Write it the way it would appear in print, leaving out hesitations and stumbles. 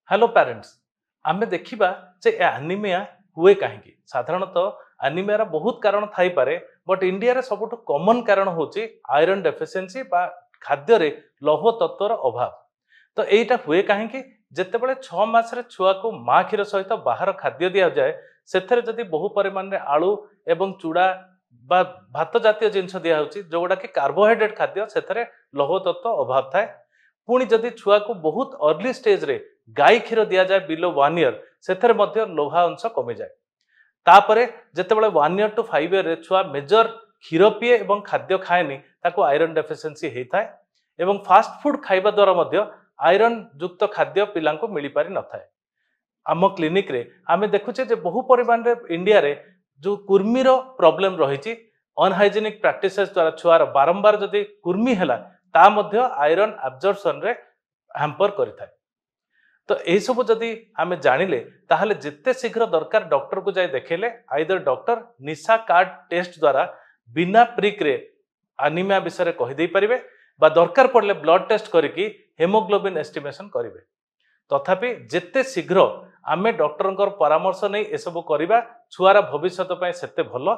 Hello parents आमे देखिबा जे anaemia हुए कहीं साधारणतः एनीमिया बहुत कारण थाई पारे बट इंडिया रे सबुठ कॉमन कारण होची आयरन डेफिशिएंसी बा खाद्य रे लौह तत्वर अभाव। तो एटा हुए कहीं जेते बळे 6 मास रे छुआ को मां क्षीर सहित बाहर खाद्य दिया जाए सेथरे जदि बहु परिमाण रे आलू एवं चूड़ा बा भात जातीय जिनस दिया होची जोगुडा कि कार्बोहाइड्रेट खाद्य सेथरे लौह तत्व अभाव थाए। पुणी जदि छुआ को बहुत अर्ली स्टेज रे गाई क्षीर दि जाए बिलो 1 ईयर से लोहा अंश कमी जाए। तापरे जेतेबेले 1 ईयर टू 5 ईयर रे छुआ मेजर क्षीर पीए एवं खाद्य खाएनी ताको आयरन डेफिशिएंसी होता है एवं फास्ट फूड खाइबा द्वारा मध्य आयरन युक्त खाद्य पिलांको मिली पारि न थाए। आम क्लिनिक रे आमे देखुचे जे बहु परिमाण रे इंडिया रे जो कुर्मीर प्रॉब्लम रही अनहाइजेनिक प्रैक्टिसेस द्वारा छुआर बारंबार जदि कुर्मी हैला ता मध्य आयरन एब्जॉर्प्शन रे हैम्पर करिथाय। तो यही सब जदि आमे जानिले ताहले जिते शीघ्र दरकार डॉक्टर को जाय देखेले आइदर डॉक्टर निशा कार्ड टेस्ट द्वारा बिना प्रिक रे एनीमिया विषय कहि दे परिबे बा दरकार पड़ले ब्लड टेस्ट करिकी हेमोग्लोबिन एस्टिमेशन करिवे। तथापि जिते शीघ्र आमे डॉक्टर परामर्श नहीं एसबू करवा छुआर भविष्य सेते भल।